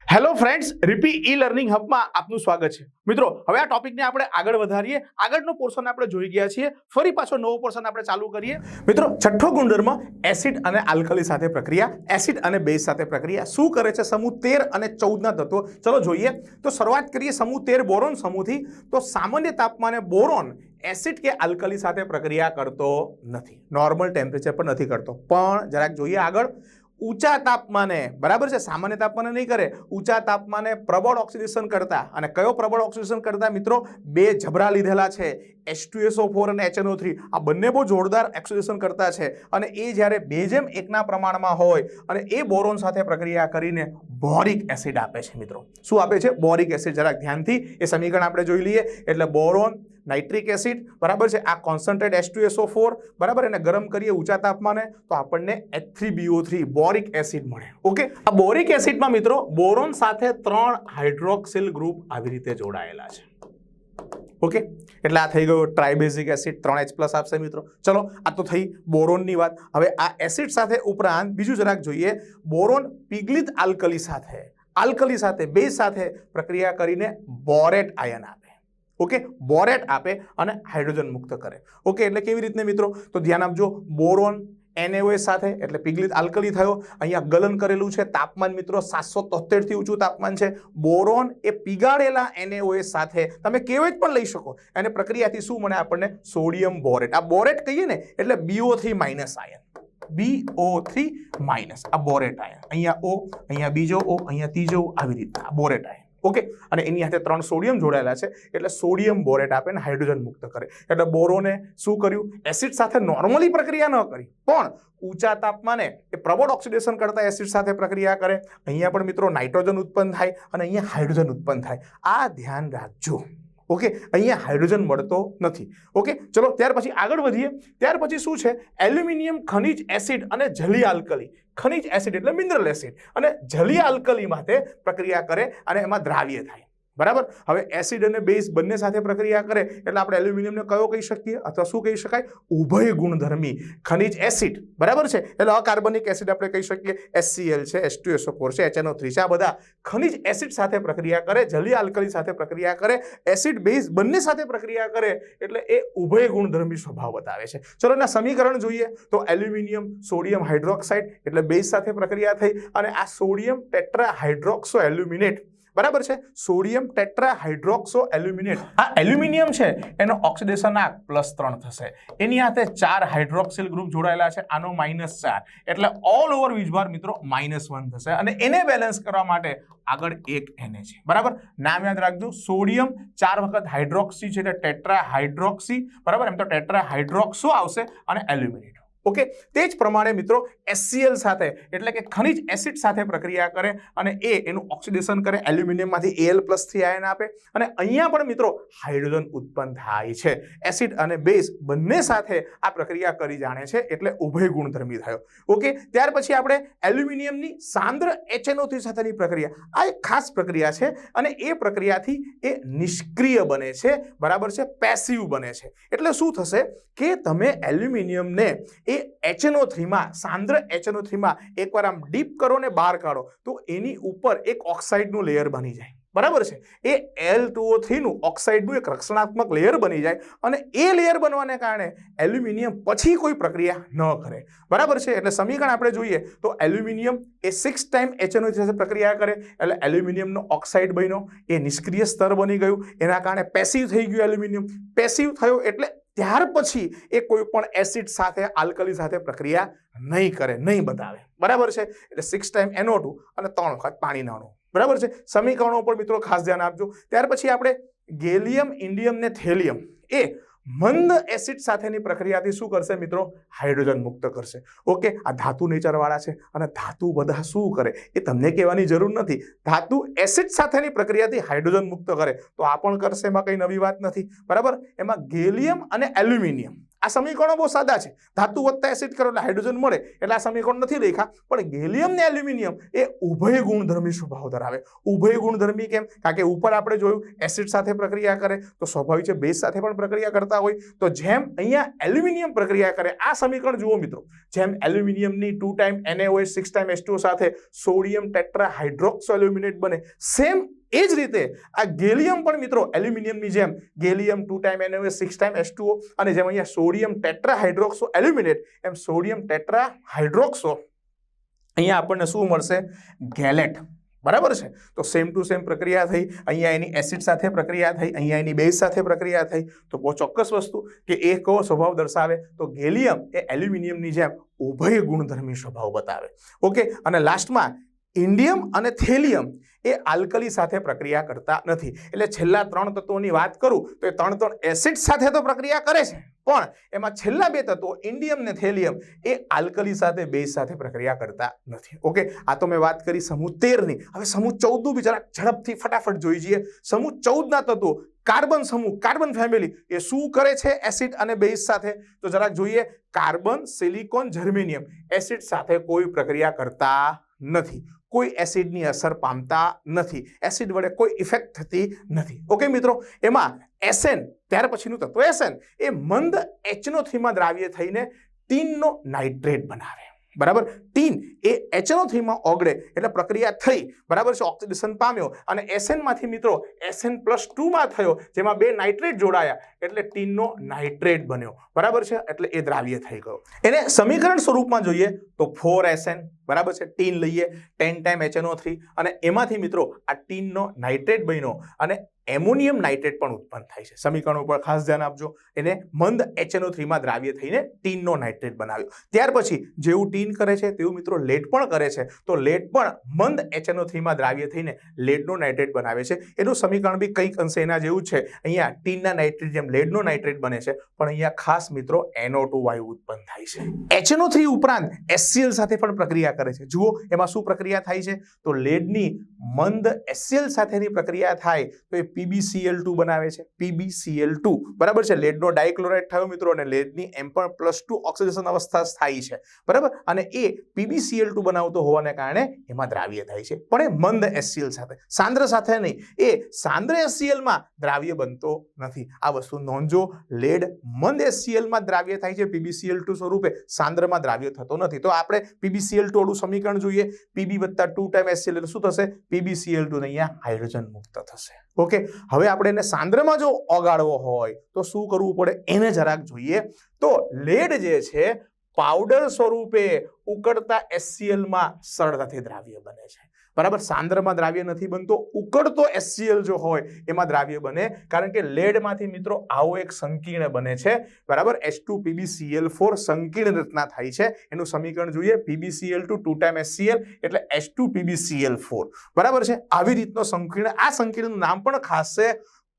Hello friends, રીપી e learning હબમાં આપનું સ્વાગત છે. મિત્રો, હવે આ ટોપિકને આપણે આગળ વધારીએ. આગળનો પોર્શન આપણે જોઈ ગયા છીએ, ફરી પાછો નવો પોર્શન આપણે ચાલુ કરીએ. મિત્રો, છઠ્ઠો ગુણધર્મ એસિડ અને આલ્કલી સાથે પ્રક્રિયા, એસિડ અને બેઝ સાથે પ્રક્રિયા શું કરે છે સમૂહ 13 અને 14 ના તત્વો. ચલો જોઈએ. તો શરૂઆત કરીએ સમૂહ 13 બોરોન સમૂહથી. તો સામાન્ય તાપમાને બોરોન એસિડ કે આલ્કલી સાથે પ્રક્રિયા કરતો નથી, નોર્મલ ટેમ્પરેચર પર નથી કરતો. પણ જરાક જોઈએ આગળ. ઊંચા તાપમાને, બરાબર છે, સામાન્ય તાપમાને નહીં કરે, ઊંચા તાપમાને પ્રબળ ઓક્સિડેશન કરતા. અને કયો પ્રબળ ઓક્સિડેશન કરતા મિત્રો? બે જબરા લીધેલા છે, H2SO4 અને HNO3. આ બંને બહુ જોરદાર ઓક્સિડેશન કરતા છે. અને એ જ્યારે 2:1 પ્રમાણમાં હોય અને એ બોરોન સાથે પ્રક્રિયા કરીને બોરિક એસિડ આપે છે. મિત્રો, શું આપે છે? Boric acid. જરાક ધ્યાનથી એ સમીકરણ આપણે જોઈ લઈએ. એટલે બોરોન, નાઇટ્રિક એસિડ, બરાબર છે, આ કોન્સન્ટ્રેટ H2SO4, બરાબર, એને ગરમ કરીએ ઊંચા તાપમાને તો આપણને H3BO3 બોરિક એસિડ મળે. ઓકે, આ બોરિક એસિડમાં મિત્રો બોરોન સાથે 3 હાઇડ્રોક્સિલ ગ્રુપ આવી રીતે જોડાયેલા છે. ઓકે, એટલે આ થઈ ગયો ટ્રાઇબેઝિક એસિડ, 3H+ આપશે મિત્રો. ચલો, આ તો થઈ બોરોનની વાત. હવે આ એસિડ સાથે ઉપરાંત બીજું જરાક જોઈએ. બોરોન પિગલિત આલ્કલી સાથે બેઝ સાથે પ્રક્રિયા કરીને બોરેટ આયન આપે. ઓકે, બોરેટ આપે અને હાઇડ્રોજન મુક્ત કરે. ઓકે, એટલે કેવી રીતને મિત્રો? તો ધ્યાન આપજો. બોરોન NaOH સાથે એટલે પિગલિત આલ્કલી થયો. અહીંયા ગલન કરેલું છે. તાપમાન મિત્રો 773 થી ઊંચું તાપમાન છે. બોરોન એ પીગાળેલા NaOH સાથે તમે કેવેટ પણ લઈ શકો. અને પ્રક્રિયાથી શું મળે આપણને? સોડિયમ બોરેટ. આ બોરેટ કહીએ ને એટલે BO3- આયન, BO3- આ બોરેટ આયન. અહીંયા O, અહીંયા બીજો O, અહીંયા ત્રીજો O, આવી રીતના બોરેટ આયન. ઓકે, અને એની સાથે 3 સોડિયમ જોડાયેલા છે એટલે સોડિયમ બોરેટ આપે ને હાઇડ્રોજન મુક્ત કરે. એટલે બોરોને શું કર્યું? એસિડ સાથે નોર્મલી પ્રક્રિયા ન કરી, પણ ઊંચા તાપમાને એ પ્રબળ ઓક્સિડેશન કરતા એસિડ સાથે પ્રક્રિયા કરે. અહીંયા પણ મિત્રો નાઇટ્રોજન ઉત્પન્ન થાય અને અહીંયા હાઇડ્રોજન ઉત્પન્ન થાય. આ ધ્યાન રાખજો. ઓકે, અહીંયા હાઇડ્રોજન મળતો નથી. ઓકે, ચલો ત્યાર પછી આગળ વધીએ. ત્યાર પછી શું છે? એલ્યુમિનિયમ ખનિજ એસિડ અને જલીય આલ્કલી. ખનિજ એસિડ એટલે મિનરલ એસિડ અને જલીય આલ્કલી માટે પ્રક્રિયા કરે અને એમાં દ્રાવ્ય થાય. બરાબર. હવે એસિડ અને બેઝ બંને સાથે પ્રક્રિયા કરે એટલે આપણે એલ્યુમિનિયમને કયો કહી શકીએ અથવા શું કહી શકાય? ઉભય ગુણધર્મી ખનિજ એસિડ. બરાબર છે, એટલે અકાર્બનિક એસિડ આપણે કહી શકીએ. HCl છે, H2SO4 છે, HNO3 છે. આ બધા ખનિજ એસિડ સાથે પ્રક્રિયા કરે, જલીય આલ્કલી સાથે પ્રક્રિયા કરે, એસિડ બેઝ બંને સાથે પ્રક્રિયા કરે એટલે એ ઉભય ગુણધર્મી સ્વભાવ બતાવે છે. ચલો એના સમીકરણ જોઈએ. તો એલ્યુમિનિયમ સોડિયમ હાઇડ્રોક્સાઇડ એટલે બેઝ સાથે પ્રક્રિયા થઈ અને આ સોડિયમ ટેટ્રા હાઇડ્રોક્સો એલ્યુમિનેટ, બરાબર છે, સોડિયમ ટેટ્રા હાઇડ્રોક્સો એલ્યુમિનેટ. આ એલ્યુમિનિયમ છે એનો ઓક્સિડેશન આંક +3 થશે. એની સાથે 4 હાઇડ્રોક્સિલ ગ્રુપ જોડાયેલા છે, આનો -4 એટલે ઓલ ઓવર વીજભાર મિત્રો -1 થશે. અને એને બેલેન્સ કરવા માટે આગળ એક Na છે. બરાબર, નામ યાદ રાખજો. સોડિયમ 4 વખત હાઇડ્રોક્સી છે એટલે ટેટ્રા હાઇડ્રોક્સી, બરાબર, એમ તો ટેટ્રા હાઇડ્રોક્સો આવશે અને એલ્યુમિનેટ. ઓકે, તે જ પ્રમાણે મિત્રો HCl સાથે એટલે કે ખનિજ એસિડ સાથે પ્રક્રિયા કરે અને એનું ઓક્સિડેશન કરે, એલ્યુમિનિયમમાંથી Al+ થી આયન આપે અને અહીંયા પણ મિત્રો હાઇડ્રોજન ઉત્પન્ન થાય છે. એસિડ અને બેઝ બંને સાથે આ પ્રક્રિયા કરી જાણે છે એટલે ઉભય ગુણધર્મી થયો. ઓકે, ત્યાર પછી આપણે એલ્યુમિનિયમની સાંદ્ર HNO3 સાથેની પ્રક્રિયા. આ એક ખાસ પ્રક્રિયા છે અને એ પ્રક્રિયાથી એ નિષ્ક્રિય બને છે, બરાબર છે, પેસિવ બને છે. એટલે શું થશે કે તમે એલ્યુમિનિયમને HNO3 માં, સાંદ્ર HNO3 માં એકવાર આમ ડીપ કરો ને બહાર કાઢો તો એની ઉપર એક ઓક્સાઇડનું લેયર બની જાય. બરાબર છે, એ Al2O3 નું ઓક્સાઇડનું એક રક્ષણાત્મક લેયર બની જાય અને એ લેયર બનવાને કારણે એલ્યુમિનિયમ પછી કોઈ પ્રક્રિયા ન કરે. બરાબર છે, એટલે સમીકરણ આપણે જોઈએ તો એલ્યુમિનિયમ એ 6 ટાઈમ HNO3 સાથે પ્રક્રિયા કરે એટલે એલ્યુમિનિયમનો ઓક્સાઇડ બન્યો, એ નિષ્ક્રિય સ્તર બની ગયું. એના કારણે પેસિવ થઈ ગયું એલ્યુમિનિયમ. પેસિવ થયો એટલે ત્યાર પછી એ કોઈ પણ એસિડ સાથે આલ્કલી સાથે પ્રક્રિયા નહીં કરે, નહીં બતાવે. બરાબર છે, એટલે 6 ટાઈમ NO2 અને 3 વખત પાણીના અણુ. બરાબર છે, સમીકરણો પર મિત્રો ખાસ ધ્યાન આપજો. ત્યાર પછી આપણે ગેલિયમ, ઇન્ડિયમ ને થેલિયમ એ મંદ એસિડ સાથેની પ્રક્રિયાથી શું કરશે મિત્રો? હાઇડ્રોજન મુક્ત કરશે. ઓકે, આ ધાતુ નેચરવાળા છે અને ધાતુ બધા શું કરે એ તમને કહેવાની જરૂર નથી. ધાતુ એસિડ સાથેની પ્રક્રિયાથી હાઇડ્રોજન મુક્ત કરે તો આ પણ કરશે, એમાં કંઈ નવી વાત નથી. બરાબર, એમાં ગેલિયમ અને એલ્યુમિનિયમ આ સમીકરણો બહુ સાદા છે, ધાતુ વત્તા એસિડ કરો એટલે હાઇડ્રોજન મળે, એટલે આ સમીકરણ નથી લખ્યા. પણ ગેલિયમ ને એલ્યુમિનિયમ એ ઉભય ગુણધર્મી સ્વભાવ ધરાવે. ઉભય ગુણધર્મી કેમ? કારણ કે ઉપર આપણે જોયું એસિડ સાથે પ્રક્રિયા કરે તો સ્વાભાવિક છે બેઝ સાથે પણ પ્રક્રિયા કરતા હોય. તો જેમ અહીંયા એલ્યુમિનિયમ પ્રક્રિયા કરે, આ સમીકરણ જુઓ મિત્રો, જેમ એલ્યુમિનિયમની 2 ટાઈમ NaOH 6 ટાઈમ H2O સાથે સોડિયમ ટેટ્રા હાઇડ્રોક્સો એલ્યુમિનેટ બને, સેમ એ જ રીતે આ ગેલિયમ પણ મિત્રો એલ્યુમિનિયમની જેમ gallium 2 time NaOH 6 time H2O અને જેમ અહીંયા સોડિયમ ટેટ્રા હાઇડ્રોક્સો એલ્યુમિનેટ, એમ સોડિયમ ટેટ્રા હાઇડ્રોક્સો અહીંયા આપણને શું મળશે? ગેલેટ. બરાબર છે. તો સેમ ટુ સેમ પ્રક્રિયા થઈ, અહીંયા એની એસિડ સાથે પ્રક્રિયા થઈ, અહીંયા એની બેઝ સાથે પ્રક્રિયા થઈ. તો બહુ ચોક્કસ વસ્તુ કે એ કયો સ્વભાવ દર્શાવે? તો ગેલિયમ એ એલ્યુમિનિયમની જેમ ઉભય ગુણધર્મી સ્વભાવ બતાવે. ઓકે. અને લાસ્ટમાં ઇન્ડિયમ અને થેલિયમ એ આલ્કલી સાથે પ્રક્રિયા કરતા નથી. એટલે છેલ્લા 3 તત્વોની વાત કરું તો એ 3 એસિડ સાથે તો પ્રક્રિયા કરે છે, પણ એમાં છેલ્લા 2 તત્વો ઇન્ડિયમ ને થેલિયમ એ આલ્કલી સાથે બેઝ સાથે પ્રક્રિયા કરતા નથી. ઓકે. આ તો મેં વાત કરી સમૂહ 13 ની. હવે સમૂહ 14 નું જરાક ઝડપથી ફટાફટ જોઈ જઈએ. સમૂહ 14 ના તત્વો કાર્બન સમૂહ, કાર્બન ફેમિલી એ શું કરે છે એસિડ અને બેઝ સાથે? તો જરાક જોઈએ. કાર્બન, સિલિકોન, જર્મેનિયમ એસિડ સાથે કોઈ પ્રક્રિયા કરતા નથી, કોઈ એસિડની અસર પામતા નથી, એસિડ વડે કોઈ ઇફેક્ટ થતી નથી. ઓકે મિત્રો. એમાં એસએન, ત્યાર પછીનું તત્વ એસએન એ મંદ HNO3 માં દ્રાવ્ય થઈને ટીનનો નાઇટ્રેટ બનાવે. બરાબર. ટીન એ HNO3 માં ઓગળે એટલે પ્રક્રિયા થઈ, બરાબર છે, ઓક્સિડેશન પામ્યો અને એસએન માંથી મિત્રો SN+2 માં થયો, જેમાં 2 નાઇટ્રેટ જોડાયા એટલે ટીનનો નાઇટ્રેટ બન્યો. બરાબર છે. એટલે એ દ્રાવ્ય થઈ ગયો. એને સમીકરણ સ્વરૂપમાં જોઈએ તો 4SN, બરાબર છે, ટીન લઈએ 10 ટાઈમ HNO3 અને એમાંથી મિત્રો આ ટીનનો નાઇટ્રેટ બન્યો અને એમોનિયમ નાઇટ્રેટ પણ ઉત્પન્ન થાય છે. સમીકરણ ઉપર ખાસ ધ્યાન આપજો. એને મંદ HNO3 માં દ્રાવ્ય થઈને ટીનનો નાઇટ્રેટ બનાવ્યો. ત્યાર પછી જેવું ટીન કરે છે તેવું મિત્રો લેડ પણ કરે છે. તો લેડ પણ મંદ HNO3 માં દ્રાવ્ય થઈને લેડનો નાઇટ્રેટ બનાવે છે. એનું સમીકરણ બી કંઈક અંશે એના જેવું છે. અહીંયા ટીનના નાઇટ્રેટ જેમ લેડનો નાઇટ્રેટ બને છે, પણ અહીંયા ખાસ મિત્રો NO2 વાયુ ઉત્પન્ન થાય છે. HNO3 ઉપરાંત HCl સાથે પણ પ્રક્રિયા કરે છે. જુઓ એમાં શું પ્રક્રિયા થાય છે? તો લેડની મંદ HCl સાથેની પ્રક્રિયા થાય તો એ PbCl2 બનાવે છે. PbCl2, બરાબર છે, લેડનો ડાયક્લોરાઇડ થયો મિત્રો અને લેડની M+2 ઓક્સિડેશન અવસ્થા થાય છે. બરાબર. અને એ PbCl2 બનાવતો હોવાને કારણે એમાં દ્રાવ્ય થાય છે, પણ એ મંદ HCl સાથે, સાંદ્ર સાથે નહીં. એ સાંદ્ર HCl માં દ્રાવ્ય બનતો નથી. આ વસ્તુ નોંધજો. લેડ મંદ HCl માં દ્રાવ્ય થાય છે PbCl2 સ્વરૂપે, સાંદ્રમાં દ્રાવ્ય થતો નથી. તો આપણે PbCl2 વાળું સમીકરણ જોઈએ. Pb + 2 ટાઈમ HCl એટલે શું થશે? PbCl2 ને અહીંયા હાઇડ્રોજન મુક્ત થશે. ઓકે. હવે આપણે એને સાંદ્રમાં જો ઓગાળવો હોય તો શું કરવું પડે એને જરાક જોઈએ. તો લેડ જે છે પાવડર સ્વરૂપે ઉકળતા HCl માં સરળતાથી દ્રાવ્ય બને છે. બરાબર. સાંદ્રમાં દ્રાવ્ય નથી બનતો, ઉકળતો HCl જો હોય એમાં દ્રાવ્ય બને, કારણ કે લેડમાંથી મિત્રો આવો એક સંકીર્ણ બને છે. બરાબર. H2PbCl4 સંકીર્ણ રચના થાય છે. એનું સમીકરણ જોઈએ. PbCl2 2 ટાઈમ HCl એટલે H2PbCl4. બરાબર છે. આવી રીતનો સંકીર્ણ, આ સંકીર્ણનું નામ પણ ખાસ છે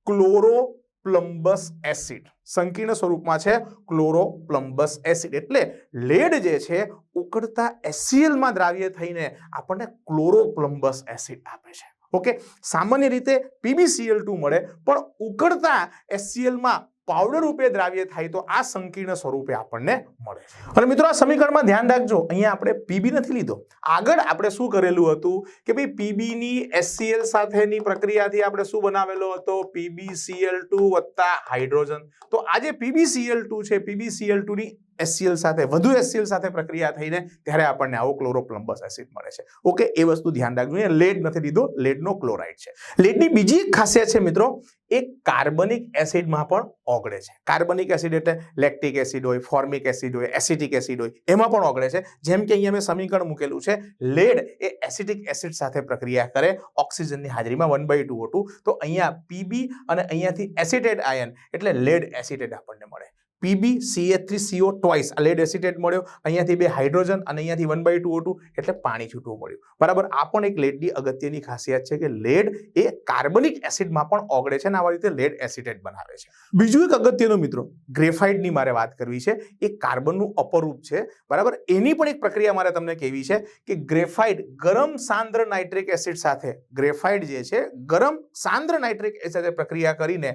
ક્લોરોપ્લમ્બસ એસિડ. સંકીર્ણ સ્વરૂપમાં છે ક્લોરોપ્લમ્બસ એસિડ. એટલે લેડ જે છે ઉકળતા HCl માં દ્રાવ્ય થઈને આપણને ક્લોરોપ્લમ્બસ એસિડ આપે છે. ઓકે. સામાન્ય રીતે PbCl2 મળે, પણ ઉકળતા HCl માં પાવડર રૂપે દ્રાવ્ય થાય તો આ સંકીર્ણ સ્વરૂપે આપણને મળે છે. અને મિત્રો આ સમીકરણમાં ધ્યાન રાખજો, અહીંયા આપણે Pb નથી લીધો. આગળ આપણે શું કરેલું હતું કે ભાઈ Pb ની HCl સાથેની પ્રક્રિયાથી આપણે શું બનાવેલો હતો? PbCl2 વત્તા હાઇડ્રોજન. તો આ જે PbCl2 છે, PbCl2 ની HCl સાથે વધુ HCl સાથે પ્રક્રિયા થઈને ત્યારે આપણને આવો ક્લોરોપ્લમ્બસ એસિડ મળે છે. ઓકે. એ વસ્તુ ધ્યાન રાખજો. અહીંયા લેડ નથી લીધો, લેડનો ક્લોરાઇડ છે. લેડની બીજી એક ખાસિયત છે મિત્રો, એ કાર્બનિક એસિડમાં પણ ઓગળે છે. કાર્બનિક એસિડ એટલે લેક્ટિક એસિડ હોય, ફોર્મિક એસિડ હોય, એસિટિક એસિડ હોય, એમાં પણ ઓગળે છે. જેમ કે અહીંયા મેં સમીકરણ મૂકેલું છે. લેડ એ એસિટિક એસિડ સાથે પ્રક્રિયા કરે ઓક્સિજનની હાજરીમાં 1/2O2. તો અહીંયા Pb અને અહીંયાથી એસિટેટ આયન એટલે લેડ એસિટેટ આપણને મળે. PbCH3CO ટ્વાઇસ આ લેડ એસિટેટ મળ્યો. અહીંયાથી 2 હાઇડ્રોજન અને અહીંયાથી 1/2O2 એટલે પાણી છૂટું મળ્યું. બરાબર. આ પણ એક લેડની અગત્યની ખાસિયત છે કે લેડ એ કાર્બનિક એસિડમાં પણ ઓગળે છે અને આવા રીતે લેડ એસિટેટ બનાવે છે. બીજું એક અગત્યનું મિત્રો ગ્રેફાઇટની મારે વાત કરવી છે. એ કાર્બનનું અપરૂપ છે. બરાબર. એની પણ એક પ્રક્રિયા મારે તમને કહેવી છે કે ગ્રેફાઇટ ગરમ સાંદ્ર નાઇટ્રિક એસિડ સાથે, ગ્રેફાઇટ જે છે ગરમ સાંદ્ર નાઇટ્રિક એસિડ સાથે પ્રક્રિયા કરીને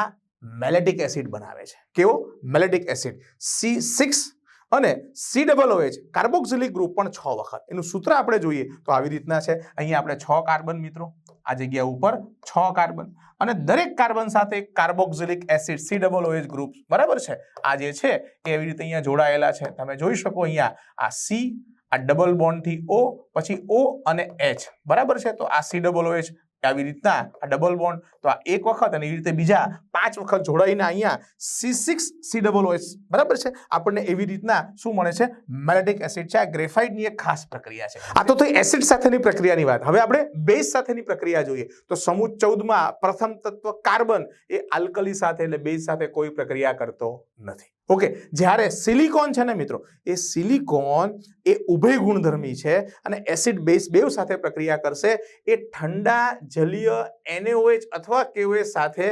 આ મેલેટિક એસિડ બનાવે છે. કેવો? મેલેટિક એસિડ. C6 અને COOH કાર્બોક્સિલિક ગ્રુપ પણ 6 વખત. એનું સૂત્ર આપણે જોઈએ તો આવી રીતના છે. અહીંયા આપણે 6 કાર્બન મિત્રો, આ જગ્યા ઉપર 6 કાર્બન અને દરેક કાર્બન સાથે એક કાર્બોક્સિલિક એસિડ COOH ગ્રુપ, બરાબર છે, આ જે છે એ એવી રીતે અહીંયા જોડાયેલા છે. તમે જોઈ શકો અહીંયા આ C, આ ડબલ બોન્ડ થી O, પછી O અને H, બરાબર છે. તો આ COOH આવી રીતના આ ડબલ બોન્ડ, તો આ એક વખત અને એવી રીતે બીજા 5 વખત જોડાઈને અહીંયા C6COOH, બરાબર છે. આપણને એવી રીતના શું મળે છે? મેલેટિક એસિડ છે. આ ગ્રેફાઇટની એક ખાસ પ્રક્રિયા છે. આ તો થઈ એસિડ સાથેની પ્રક્રિયાની વાત. હવે આપણે બેઝ સાથેની પ્રક્રિયા જોઈએ તો સમૂહ 14 માં પ્રથમ તત્વ કાર્બન એ આલ્કલી સાથે એટલે બેઝ સાથે કોઈ પ્રક્રિયા કરતો નથી. ઓકે, જ્યારે સિલિકોન છે ને મિત્રો, એ સિલિકોન એ ઉભય ગુણધર્મી છે અને એસિડ બેઝ બેવ સાથે પ્રક્રિયા કરશે. એ ઠંડા જલીય NaOH અથવા KOH સાથે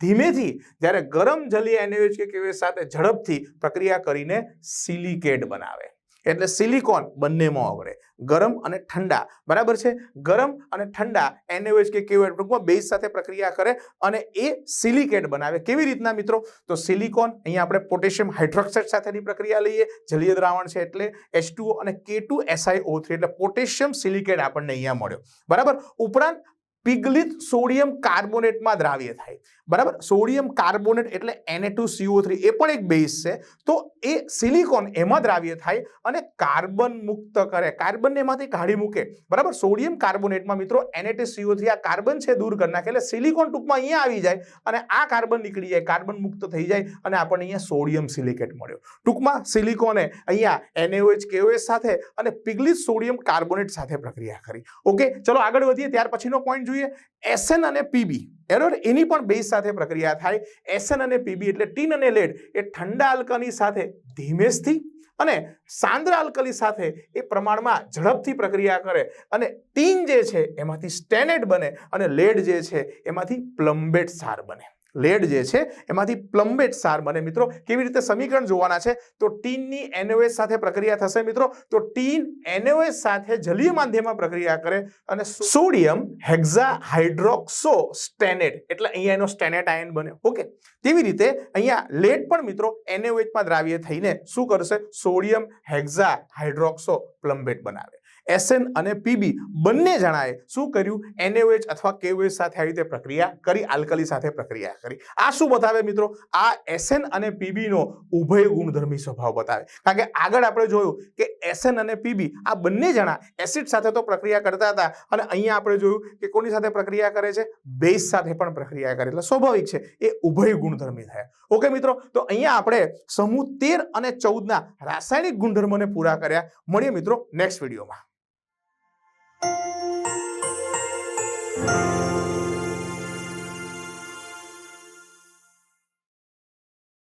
ધીમેથી, જ્યારે ગરમ જલીય NaOH કે KOH સાથે ઝડપથી પ્રક્રિયા કરીને સિલિકેટ બનાવે. એટલે સિલિકોન બંનેમાં આવડે, ગરમ અને ઠંડા, બરાબર છે. ગરમ અને ઠંડા NaOH કે KOH ટૂંકમાં બેઝ સાથે પ્રક્રિયા કરે અને એ સિલિકેટ બનાવે. કેવી રીતના મિત્રો? તો સિલિકોન અહીંયા આપણે પોટેશિયમ હાઇડ્રોક્સાઇડ સાથેની પ્રક્રિયા લઈએ, જલીય દ્રાવણ છે એટલે H2O અને K2SiO3 એટલે પોટેશિયમ સિલિકેટ આપણને અહીંયા મળ્યો, બરાબર. ઉપરાંત પિગલિત સોડિયમ કાર્બોનેટમાં દ્રાવ્ય થાય, બરાબર. સોડિયમ કાર્બોનેટ એટલે Na2CO3 એ પણ એક બેઝ છે. તો એ સિલિકોન એમાં દ્રાવ્ય થાય અને કાર્બન મુક્ત કરે, કાર્બનને એમાંથી કાઢી મૂકે, બરાબર. સોડિયમ કાર્બોનેટમાં મિત્રો Na2CO3 આ કાર્બન છે દૂર કરી નાખે એટલે સિલિકોન ટૂંકમાં અહીંયા આવી જાય અને આ કાર્બન નીકળી જાય, કાર્બન મુક્ત થઈ જાય અને આપણને અહીંયા સોડિયમ સિલિકેટ મળ્યો. ટૂંકમાં સિલિકોને અહીંયા NaOH KOH સાથે અને પિગલિત સોડિયમ કાર્બોનેટ સાથે પ્રક્રિયા કરી. ઓકે, ચલો આગળ વધીએ. ત્યાર પછીનો પોઈન્ટ જોઈએ, SN અને PB, એરર એની પણ બેઝ સાથે પ્રક્રિયા થાય. SN અને PB એટલે ટીન અને લેડ એ ઠંડા આલ્કલી સાથે ધીમેથી અને સાંદ્ર આલ્કલી સાથે એ પ્રમાણમાં ઝડપથી પ્રક્રિયા કરે અને ટીન જે છે એમાંથી સ્ટેનેટ બને અને લેડ જે છે એમાંથી પ્લમ્બેટ સાર બને. લેડ જે છે એમાંથી પ્લમ્બેટ સાર બને. મિત્રો કેવી રીતે સમીકરણ જોવાના છે તો ટીનની NaOH સાથે પ્રક્રિયા થશે મિત્રો, તો ટીન NaOH સાથે જલીય માધ્યમમાં પ્રક્રિયા કરે અને સોડિયમ હેક્સાહાઇડ્રોક્સો સ્ટેનેટ એટલે અહીંયા એનો સ્ટેનેટ આયન બને. ઓકે, તેવી રીતે અહીંયા લેડ પણ મિત્રો NaOH માં દ્રાવ્ય થઈને શું કરશે? સોડિયમ હેક્સાહાઇડ્રોક્સો પ્લમ્બેટ બનાવે. SN અને PB બંને જણાએ શું કર્યું? NaOH અથવા KOH સાથે આવી રીતે પ્રક્રિયા કરી, આલ્કલી સાથે પ્રક્રિયા કરી. આ શું બતાવે મિત્રો? આ SN અને PB નો ઉભય ગુણધર્મી સ્વભાવ બતાવે. કારણ કે આગળ આપણે જોયું કે SN અને PB આ બંને જણા એસિડ સાથે તો પ્રક્રિયા કરતા હતા અને અહીંયા આપણે જોયું કે કોની સાથે પ્રક્રિયા કરે છે? બેઝ સાથે પણ પ્રક્રિયા કરે. એટલે સ્વાભાવિક છે એ ઉભય ગુણધર્મી થયા. ઓકે મિત્રો, તો અહીંયા આપણે સમૂહ 13 અને 14 ના રાસાયણિક ગુણધર્મોને પૂરા કર્યા. મળીએ મિત્રો નેક્સ્ટ વિડીયોમાં.